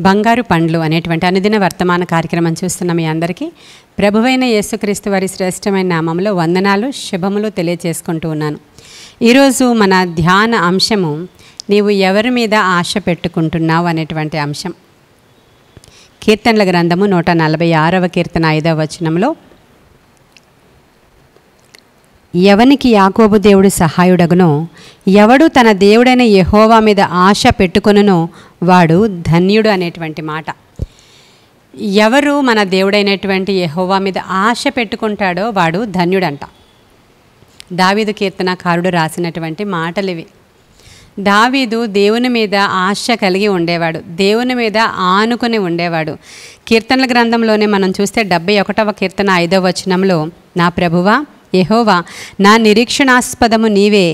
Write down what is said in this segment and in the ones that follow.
బంగారు పండ్లు అనేటువంటి అనుదిన వర్తమాన కార్యక్రమం చూస్తున్న మీ అందరికీ ప్రభువైన యేసుక్రీస్తు వారి శ్రేష్టమైన నామంలో వందనాలు శుభములు తెలియజేసుకుంటూ ఉన్నాను. ఈరోజు మన ధ్యాన అంశము నీవు ఎవరి మీద ఆశ పెట్టుకుంటున్నావు అనేటువంటి అంశం. కీర్తనల గ్రంథము 146వ కీర్తన 5వ వచనంలో, ఎవనికి యాకోబు దేవుడు సహాయుడగునో, ఎవడు తన దేవుడైన యెహోవా మీద ఆశ పెట్టుకొనునో వాడు ధన్యుడు అనేటువంటి మాట. ఎవరు మన దేవుడైనటువంటి యెహోవా మీద ఆశ పెట్టుకుంటాడో వాడు ధన్యుడంట. దావీదు కీర్తనకారుడు రాసినటువంటి మాటలు ఇవి. దావీదు దేవుని మీద ఆశ కలిగి ఉండేవాడు, దేవుని మీద ఆనుకుని ఉండేవాడు. కీర్తనల గ్రంథంలోనే మనం చూస్తే 71వ కీర్తన 5వ వచనంలో, నా ప్రభువా యెహోవా నా నిరీక్షణాస్పదము నీవే,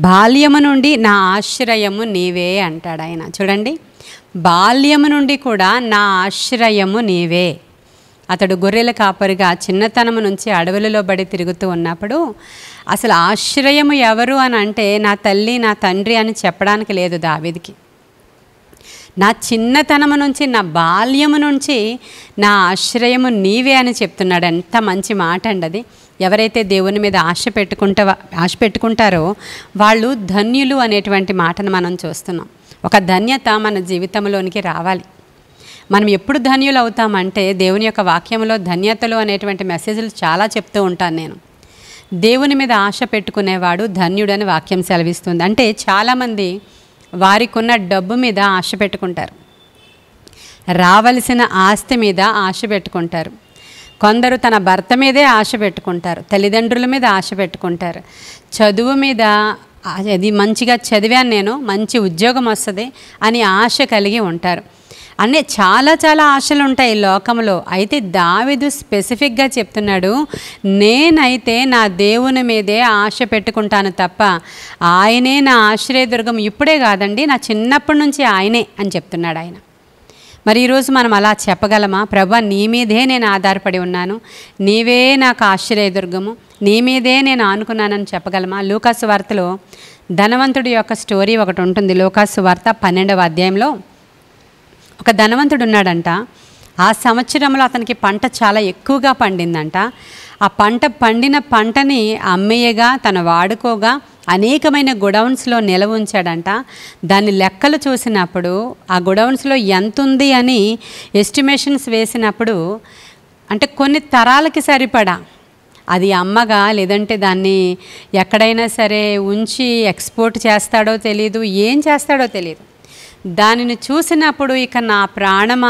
బాల్యము నుండి నా ఆశ్రయము నీవే అంటాడు ఆయన. చూడండి, బాల్యము నుండి కూడా నా ఆశ్రయము నీవే. అతడు గొర్రెల కాపరిగా చిన్నతనము నుంచి అడవులలో బడి తిరుగుతూ ఉన్నప్పుడు అసలు ఆశ్రయము ఎవరు అని అంటే నా తల్లి నా తండ్రి అని చెప్పడానికి లేదు దావీదుకి. నా చిన్నతనము నుంచి, నా బాల్యము నుంచి నా ఆశ్రయము నీవే అని చెప్తున్నాడు. ఎంత మంచి మాట అండి అది. ఎవరైతే దేవుని మీద ఆశ పెట్టుకుంటారో వాళ్ళు ధన్యులు అనేటువంటి మాటను మనం చూస్తున్నాం. ఒక ధన్యత మన జీవితంలోనికి రావాలి. మనం ఎప్పుడు ధన్యులు అవుతామంటే, దేవుని యొక్క వాక్యంలో ధన్యతలు అనేటువంటి మెసేజ్లు చాలా చెప్తూ ఉంటాను నేను. దేవుని మీద ఆశ పెట్టుకునేవాడు ధన్యుడని వాక్యం సెలవిస్తుంది. అంటే చాలామంది వారికి ఉన్న డబ్బు మీద ఆశ పెట్టుకుంటారు, రావలసిన ఆస్తి మీద ఆశ పెట్టుకుంటారు. కొందరు తన భర్త మీదే ఆశ పెట్టుకుంటారు, తల్లిదండ్రుల మీద ఆశ పెట్టుకుంటారు, చదువు మీద, అది మంచిగా చదివాను నేను, మంచి ఉద్యోగం వస్తుంది అని ఆశ కలిగి ఉంటారు. అన్నీ చాలా చాలా ఆశలు ఉంటాయి ఈ లోకంలో. అయితే దావీదు స్పెసిఫిక్గా చెప్తున్నాడు, నేనైతే నా దేవుని మీదే ఆశ పెట్టుకుంటాను తప్ప ఆయనే నా ఆశ్రయదుర్గం. ఇప్పుడే కాదండి, నా చిన్నప్పటి నుంచి ఆయనే అని చెప్తున్నాడు ఆయన. మరి ఈరోజు మనం అలా చెప్పగలమా? ప్రభువా నీ మీదే నేను ఆధారపడి ఉన్నాను, నీవే నాకు ఆశ్రయదుర్గము, నీ మీదే నేను ఆనుకున్నానని చెప్పగలమా? లూకాసు వార్తలో ధనవంతుడి యొక్క స్టోరీ ఒకటి ఉంటుంది. లూకాసు వార్త 12వ అధ్యాయంలో ఒక ధనవంతుడు ఉన్నాడంట. ఆ సంవత్సరంలో అతనికి పంట చాలా ఎక్కువగా పండిందంట. ఆ పండిన పంటని అమ్మేయగా, తను వాడుకోగా అనేకమైన గొడౌన్స్లో నిల్వ ఉంచాడంట. దాని లెక్కలు చూసినప్పుడు ఆ గొడౌన్స్లో ఎంత ఉంది అని ఎస్టిమేషన్స్ వేసినప్పుడు, అంటే కొన్ని తరాలకి సరిపడా అది అమ్మగా, లేదంటే దాన్ని ఎక్కడైనా సరే ఉంచి ఎక్స్పోర్ట్ చేస్తాడో తెలియదు, ఏం చేస్తాడో తెలియదు. దానిని చూసినప్పుడు ఇక నా ప్రాణమా,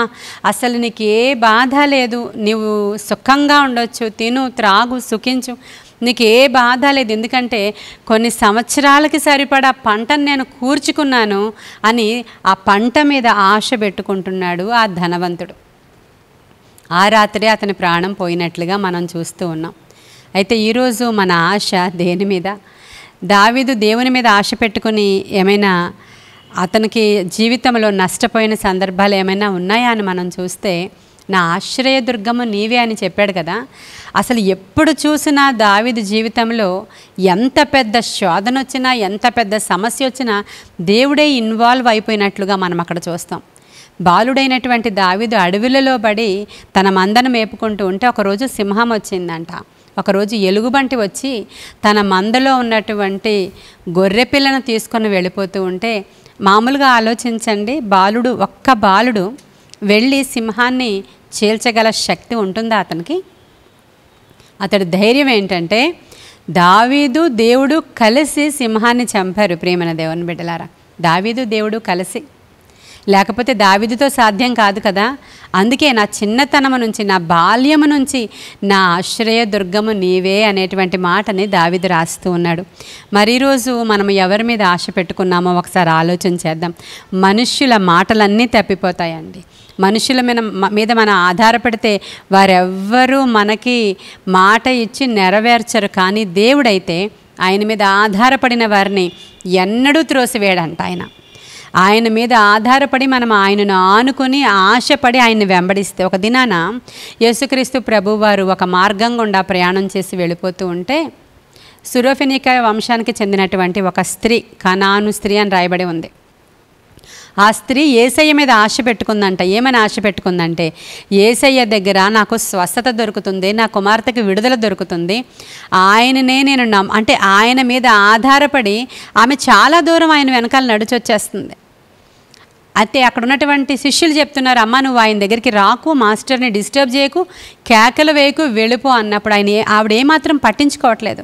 అసలు నీకు ఏ బాధ లేదు, నీవు సుఖంగా ఉండొచ్చు, తిను త్రాగు సుఖించు, నీకు ఏ బాధ లేదు, ఎందుకంటే కొన్ని సంవత్సరాలకి సరిపడా పంటను నేను కూర్చుకున్నాను అని ఆ పంట మీద ఆశ పెట్టుకుంటున్నాడు ఆ ధనవంతుడు. ఆ రాత్రి అతని ప్రాణం పోయినట్లుగా మనం చూస్తూ ఉన్నాం. అయితే ఈరోజు మన ఆశ దేని మీద? దావీదు దేవుని మీద ఆశ పెట్టుకుని ఏమైనా అతనికి జీవితంలో నష్టపోయిన సందర్భాలు ఏమైనా ఉన్నాయా అని మనం చూస్తే, నా ఆశ్రయదుర్గము నీవే అని చెప్పాడు కదా. అసలు ఎప్పుడు చూసినా దావీదు జీవితంలో ఎంత పెద్ద శోధన వచ్చినా, ఎంత పెద్ద సమస్య వచ్చినా దేవుడే ఇన్వాల్వ్ అయిపోయినట్లుగా మనం అక్కడ చూస్తాం. బాలుడైనటువంటి దావీదు అడవులలో పడి తన మందను మేపుకుంటూ ఉంటే ఒకరోజు సింహం వచ్చిందంట. ఒకరోజు ఎలుగుబంటి వచ్చి తన మందలో ఉన్నటువంటి గొర్రె పిల్లను తీసుకొని వెళ్ళిపోతూ ఉంటే, మామూలుగా ఆలోచించండి, ఒక్క బాలుడు వెళ్ళి సింహాన్ని చీల్చగల శక్తి ఉంటుందా అతనికి? అతడి ధైర్యం ఏంటంటే, దావీదు దేవుడు కలిసి సింహాన్ని చంపారు. ప్రియమైన దేవుని బిడ్డలారా, దావీదు దేవుడు కలిసి, లేకపోతే దావీదుతో సాధ్యం కాదు కదా. అందుకే నా చిన్నతనము నుంచి, నా బాల్యము నుంచి నా ఆశ్రయదుర్గము నీవే అనేటువంటి మాటని దావీదు రాస్తూ ఉన్నాడు. మరి ఈరోజు మనం ఎవరి మీద ఆశ పెట్టుకున్నామో ఒకసారి ఆలోచన చేద్దాం. మనుష్యుల మాటలన్నీ తప్పిపోతాయండి. మనుషుల మీద మనం ఆధారపడితే వారెవ్వరూ మనకి మాట ఇచ్చి నెరవేర్చరు. కానీ దేవుడైతే ఆయన మీద ఆధారపడిన వారిని ఎన్నడూ త్రోసివేయడంట. ఆయన మీద ఆధారపడి మనం ఆయనను ఆనుకొని ఆశపడి ఆయన్ని వెంబడిస్తే, ఒక దినాన యేసుక్రీస్తు ప్రభువారు ఒక మార్గం గుండా ప్రయాణం చేసి వెళ్ళిపోతూ ఉంటే, సురోఫెనిక వంశానికి చెందినటువంటి ఒక స్త్రీ, కనాను స్త్రీ అని రాయబడి ఉంది. ఆ స్త్రీ యేసయ్య మీద ఆశ పెట్టుకుందంట. ఏమని ఆశ పెట్టుకుందంటే, యేసయ్య దగ్గర నాకు స్వస్థత దొరుకుతుంది, నా కుమార్తెకి విడుదల దొరుకుతుంది, ఆయననే నేను అంటే ఆయన మీద ఆధారపడి ఆమె చాలా దూరం ఆయన వెనకాల నడిచొచ్చేస్తుంది. అయితే అక్కడ ఉన్నటువంటి శిష్యులు చెప్తున్నారు, అమ్మ నువ్వు ఆయన దగ్గరికి రాకు, మాస్టర్ని డిస్టర్బ్ చేయకు, కేకలు వేయకు, వెళ్ళిపో అన్నప్పుడు ఆవిడ ఏమాత్రం పట్టించుకోవట్లేదు.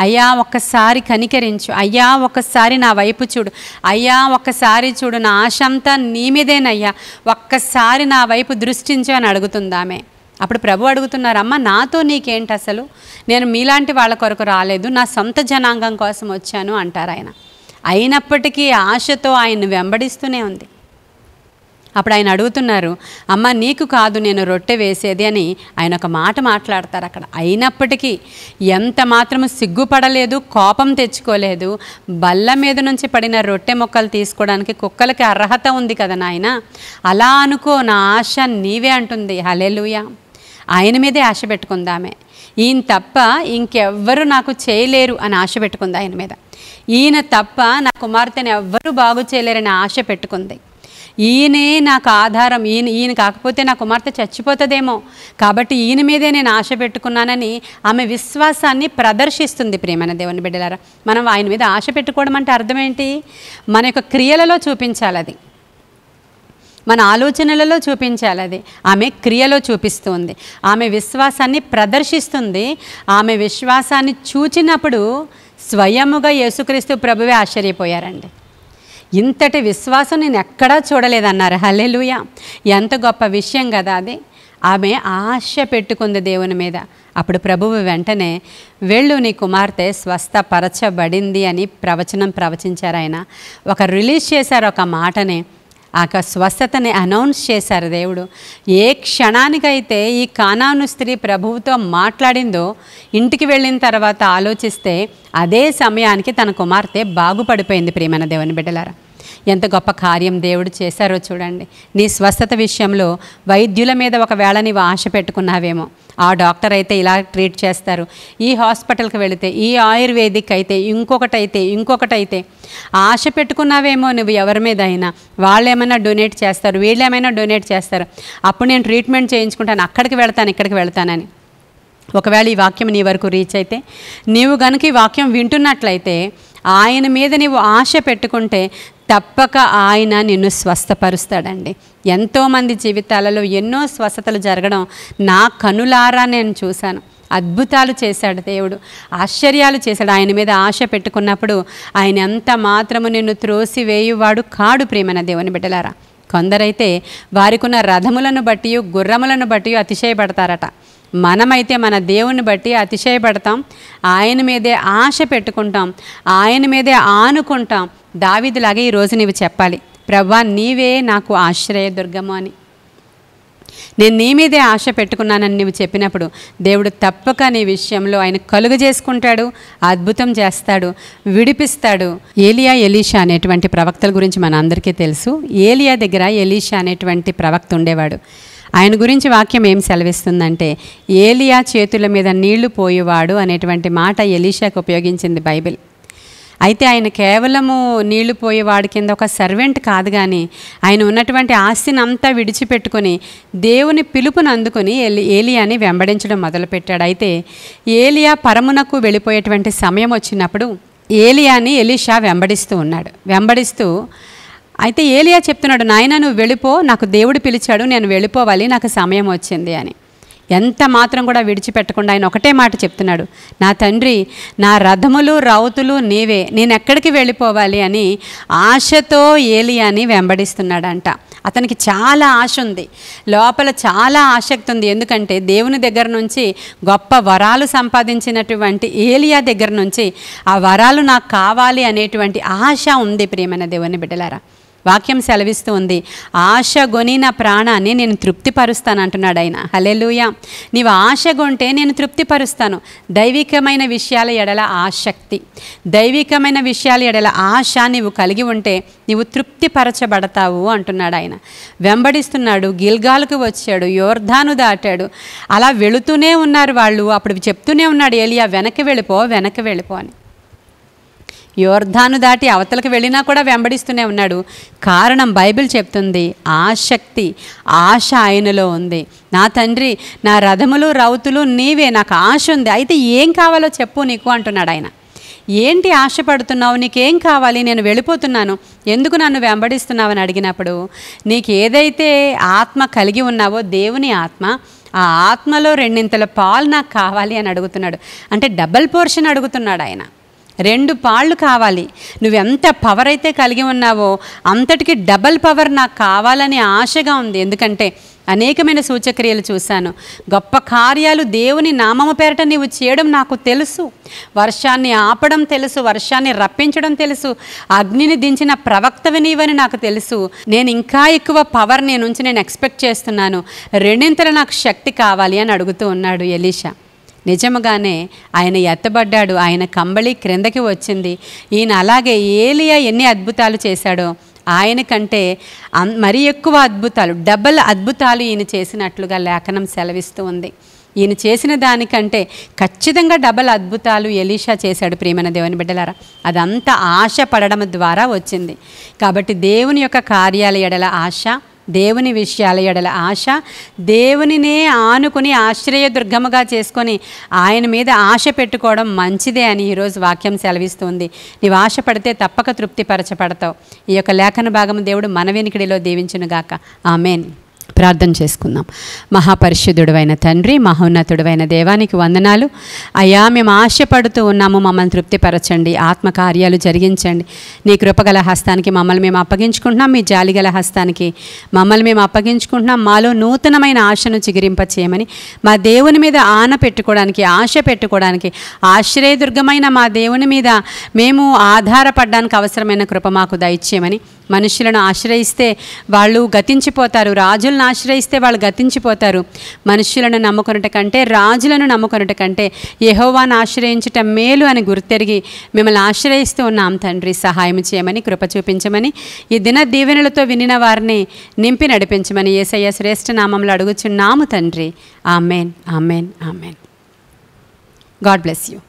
అయ్యా ఒక్కసారి కనికరించు, అయ్యా ఒక్కసారి నా వైపు చూడు, అయ్యా ఒక్కసారి చూడు, నా ఆశ అంతా నీ మీదేనయ్యా, ఒక్కసారి నా వైపు దృష్టించు అని అడుగుతుంది ఆమె. అప్పుడు ప్రభు అడుగుతున్నారు, అమ్మ నాతో నీకేంటి, అసలు నేను మీలాంటి వాళ్ళ కొరకు రాలేదు, నా సొంత జనాంగం కోసం వచ్చాను అంటారు ఆయన. అయినప్పటికీ ఆశతో ఆయన్ని వెంబడిస్తూనే ఉంది. అప్పుడు ఆయన అడుగుతున్నారు, అమ్మ నీకు కాదు నేను రొట్టె వేసేది అని ఆయన ఒక మాట మాట్లాడతారు అక్కడ. అయినప్పటికీ ఎంత మాత్రము సిగ్గుపడలేదు, కోపం తెచ్చుకోలేదు. బల్ల మీద నుంచి పడిన రొట్టె ముక్కలు తీసుకోవడానికి కుక్కలకి అర్హత ఉంది కదా నాయన, అలా అనుకో, నా ఆశ నీవే అంటుంది. హల్లెలూయా. ఆయన మీదే ఆశ పెట్టుకుందామే. ఈయన తప్ప ఇంకెవ్వరు నాకు చేయలేరు అని ఆశ పెట్టుకుంది ఆయన మీద. ఈయన తప్ప నా కుమార్తెని ఎవ్వరూ బాగు చేయలేరని ఆశ పెట్టుకుంది. ఈయనే నాకు ఆధారం, ఈయన కాకపోతే నా కుమార్తె చచ్చిపోతుందేమో, కాబట్టి ఈయన మీదే నేను ఆశ పెట్టుకున్నానని ఆమె విశ్వాసాన్ని ప్రదర్శిస్తుంది. ప్రియమైన దేవుని బిడ్డలారా, మనం ఆయన మీద ఆశ పెట్టుకోవడం అంటే అర్థం ఏంటి? మన యొక్క క్రియలలో చూపించాలి, అది మన ఆలోచనలలో చూపించాలి, అది ఆమె క్రియలో చూపిస్తుంది. ఆమె విశ్వాసాన్ని ప్రదర్శిస్తుంది. ఆమె విశ్వాసాన్ని చూచినప్పుడు స్వయముగా యేసుక్రీస్తు ప్రభువే ఆశ్చర్యపోయారండి. ఇంతటి విశ్వాసం నేను ఎక్కడా చూడలేదన్నారు. హల్లెలూయా. ఎంత గొప్ప విషయం కదా అది. ఆమె ఆశ పెట్టుకుంది దేవుని మీద. అప్పుడు ప్రభువు వెంటనే వెళ్ళు, నీ కుమార్తె స్వస్థపరచబడింది అని ప్రవచించారు. ఆయన రిలీజ్ చేశారు ఒక మాటని, ఆ స్వస్థతని అనౌన్స్ చేశారు దేవుడు. ఏ క్షణానికైతే ఈ కానాను స్త్రీ ప్రభువుతో మాట్లాడిందో, ఇంటికి వెళ్ళిన తర్వాత ఆలోచిస్తే అదే సమయానికి తన కుమార్తె బాగుపడిపోయింది. ప్రియమైన దేవుని బిడ్డలారా, ఎంత గొప్ప కార్యం దేవుడు చేశారో చూడండి. నీ స్వస్థత విషయంలో వైద్యుల మీద ఒకవేళ నీవు ఆశ పెట్టుకున్నావేమో, ఆ డాక్టర్ అయితే ఇలా ట్రీట్ చేస్తారు, ఈ హాస్పిటల్కి వెళితే, ఈ ఆయుర్వేదిక్ అయితే, ఇంకొకటైతే ఆశ పెట్టుకున్నావేమో నువ్వు ఎవరి మీద అయినా. వాళ్ళు ఏమైనా డొనేట్ చేస్తారు, వీళ్ళు ఏమైనా డొనేట్ చేస్తారు, అప్పుడు నేను ట్రీట్మెంట్ చేయించుకుంటాను, అక్కడికి వెళ్తాను, ఇక్కడికి వెళ్తానని. ఒకవేళ ఈ వాక్యం నీ వరకు రీచ్ అయితే, నీవు గనుక ఈ వాక్యం వింటున్నట్లయితే, ఆయన మీద నీవు ఆశ పెట్టుకుంటే తప్పక ఆయన నిన్ను స్వస్థపరుస్తాడండి. ఎంతోమంది జీవితాలలో ఎన్నో స్వస్థతలు జరగడం నా కనులారా నేను చూశాను. అద్భుతాలు చేశాడు దేవుడు, ఆశ్చర్యాలు చేశాడు. ఆయన మీద ఆశ పెట్టుకున్నప్పుడు ఆయన ఎంత మాత్రము నిన్ను త్రోసివేయువాడు కాడు. ప్రియమైన దేవుని బిడ్డలారా, కొందరైతే వారికున్న రథములను బట్టి, గుర్రములను బట్టి అతిశయపడతారట. మనమైతే మన దేవుని బట్టి అతిశయపడతాం, ఆయన మీదే ఆశ పెట్టుకుంటాం, ఆయన మీదే ఆనుకుంటాం. దావీదులాగే ఈరోజు నీవు చెప్పాలి, ప్రభువా నీవే నాకు ఆశ్రయదుర్గము అని. నేను నీ మీదే ఆశ పెట్టుకున్నానని నీవు చెప్పినప్పుడు దేవుడు తప్పక నీ విషయంలో ఆయన కలుగ చేసుకుంటాడు, అద్భుతం చేస్తాడు, విడిపిస్తాడు. ఏలియా, ఎలీషా అనేటువంటి ప్రవక్తల గురించి మన అందరికీ తెలుసు. ఏలియా దగ్గర ఎలీషా అనేటువంటి ప్రవక్త ఉండేవాడు. ఆయన గురించి వాక్యం ఏం సెలవిస్తుందంటే, ఏలియా చేతుల మీద నీళ్లు పోయేవాడు అనేటువంటి మాట ఎలీషాకు ఉపయోగించింది బైబిల్. అయితే ఆయన కేవలము నీళ్లు పోయేవాడి కింద ఒక సర్వెంట్ కాదు, కానీ ఆయన ఉన్నటువంటి ఆస్తిని అంతా విడిచిపెట్టుకొని దేవుని పిలుపును అందుకొని ఏలియాని వెంబడించడం మొదలుపెట్టాడు. అయితే ఏలియా పరమునకు వెళ్ళిపోయేటువంటి సమయం వచ్చినప్పుడు ఏలియాని ఎలీషా వెంబడిస్తూ అయితే ఏలియా చెప్తున్నాడు, నాయన నువ్వు వెళ్ళిపో, నాకు దేవుడు పిలిచాడు, నేను వెళ్ళిపోవాలి, నాకు సమయం వచ్చింది అని. ఎంత మాత్రం కూడా విడిచిపెట్టకుండా ఆయన ఒకటే మాట చెప్తున్నాడు, నా తండ్రి, నా రథములు రౌతులు నీవే, నేను ఎక్కడికి వెళ్ళిపోవాలి అని ఆశతో ఏలియాని వెంబడిస్తున్నాడంట. అతనికి చాలా ఆశ ఉంది, లోపల చాలా ఆసక్తి ఉంది. ఎందుకంటే దేవుని దగ్గర నుంచి గొప్ప వరాలు సంపాదించినటువంటి ఏలియా దగ్గర నుంచి ఆ వరాలు నాకు కావాలి అనేటువంటి ఆశ ఉంది. ప్రియమైన దేవుని బిడ్డలారా, వాక్యం సెలవిస్తూ ఉంది, ఆశ గొని నా ప్రాణాన్ని నేను తృప్తిపరుస్తాను అంటున్నాడు ఆయన. హల్లెలూయా. నీవు ఆశగొంటే నేను తృప్తిపరుస్తాను. దైవికమైన విషయాల ఎడల ఆసక్తి, దైవికమైన విషయాల ఎడల ఆశ నీవు కలిగి ఉంటే నీవు తృప్తిపరచబడతావు అంటున్నాడు ఆయన. వెంబడిస్తున్నాడు, గిల్గాలుకు వచ్చాడు, యోర్ధాను దాటాడు, అలా వెళుతూనే ఉన్నారు వాళ్ళు. అప్పుడు చెప్తూనే ఉన్నాడు ఏలియా, వెనక్కి వెళ్ళిపో అని. యోర్ధాను దాటి అవతలకు వెళ్ళినా కూడా వెంబడిస్తూనే ఉన్నాడు. కారణం బైబిల్ చెప్తుంది, ఆసక్తి, ఆశ ఆయనలో ఉంది. నా తండ్రి, నా రథములు రౌతులు నీవే, నాకు ఆశ ఉంది, అయితే ఏం కావాలో చెప్పు నీకు అంటున్నాడు ఆయన. ఏంటి ఆశపడుతున్నావు, నీకేం కావాలి, నేను వెళ్ళిపోతున్నాను, ఎందుకు నన్ను వెంబడిస్తున్నావు అని అడిగినప్పుడు, నీకు ఏదైతే ఆత్మ కలిగి ఉన్నావో దేవుని ఆత్మ, ఆ ఆత్మలో 2 పాలు నాకు కావాలి అని అడుగుతున్నాడు. అంటే డబల్ పోర్షన్ అడుగుతున్నాడు ఆయన. 2 పాళ్ళు కావాలి, నువ్వెంత పవర్ అయితే కలిగి ఉన్నావో అంతటికి డబల్ పవర్ నాకు కావాలని ఆశగా ఉంది. ఎందుకంటే అనేకమైన సూచక్రియలు చూశాను, గొప్ప కార్యాలు దేవుని నామము పేరట నీవు చేయడం నాకు తెలుసు, వర్షాన్ని ఆపడం తెలుసు, వర్షాన్ని రప్పించడం తెలుసు, అగ్నిని దించిన ప్రవక్తవి నీవని నాకు తెలుసు. నేను ఇంకా ఎక్కువ పవర్ నీ నుంచి నేను ఎక్స్పెక్ట్ చేస్తున్నాను, 2 నాకు శక్తి కావాలి అని అడుగుతూ ఉన్నాడు ఎలీషా. నిజముగానే ఆయన ఎత్తబడ్డాడు, ఆయన కంబళి క్రిందకి వచ్చింది. ఈయన అలాగే ఏలియా ఎన్ని అద్భుతాలు చేశాడో ఆయన కంటే మరీ ఎక్కువ అద్భుతాలు, డబల్ అద్భుతాలు ఈయన చేసినట్లుగా లేఖనం సెలవిస్తూ ఉంది. ఈయన చేసిన దానికంటే ఖచ్చితంగా డబల్ అద్భుతాలు ఎలీషా చేశాడు. ప్రియమైన దేవుని బిడ్డలారా, అదంతా ఆశ పడడం ద్వారా వచ్చింది. కాబట్టి దేవుని యొక్క కార్యాల ఎడల ఆశ, దేవుని విషయాల ఎడల ఆశ, దేవునినే ఆనుకుని ఆశ్రయదుర్గముగా చేసుకొని ఆయన మీద ఆశ పెట్టుకోవడం మంచిదే అని ఈరోజు వాక్యం సెలవిస్తుంది. నీవు ఆశపడితే తప్పక తృప్తిపరచబడతావు. ఈ యొక్క లేఖన భాగము దేవుడు మన వెనుకడిలో దీవించునుగాక. ఆమేన్. ప్రార్థన చేసుకుందాం. మహాపరిశుద్ధుడైన తండ్రి, మహోన్నతుడైన దేవానికి వందనాలు అయ్యా. మేము ఆశపడుతూ ఉన్నాము, మమ్మల్ని తృప్తిపరచండి, ఆత్మకార్యాలు జరిగించండి. నీ కృపగల హస్తానికి మమ్మల్ని మేము అప్పగించుకుంటున్నాం, మీ జాలిగల హస్తానికి మమ్మల్ని మేము అప్పగించుకుంటున్నాం. మాలో నూతనమైన ఆశను చిగురింపచేయమని, మా దేవుని మీద ఆన పెట్టుకోవడానికి, ఆశ పెట్టుకోవడానికి, ఆశ్రయదుర్గమైన మా దేవుని మీద మేము ఆధారపడడానికి అవసరమైన కృప మాకు దయచేయమని, మనుషులను ఆశ్రయిస్తే వాళ్ళు గతించిపోతారు, రాజులను ఆశ్రయిస్తే వాళ్ళు గతించిపోతారు. మనుషులను నమ్ముకొనుట కంటే, రాజులను నమ్ముకొనుట కంటే యెహోవాను ఆశ్రయించటం మేలు అని గుర్తెరిగి మిమ్మల్ని ఆశ్రయిస్తూ ఉన్నాం తండ్రి. సహాయం చేయమని, కృప చూపించమని, ఈ దిన దీవెనలతో వినిన వారిని నింపి నడిపించమని యేసయ్య శ్రేష్ఠ నామంలో అడుగుచున్నాము తండ్రి. Amen, amen, amen. God bless you.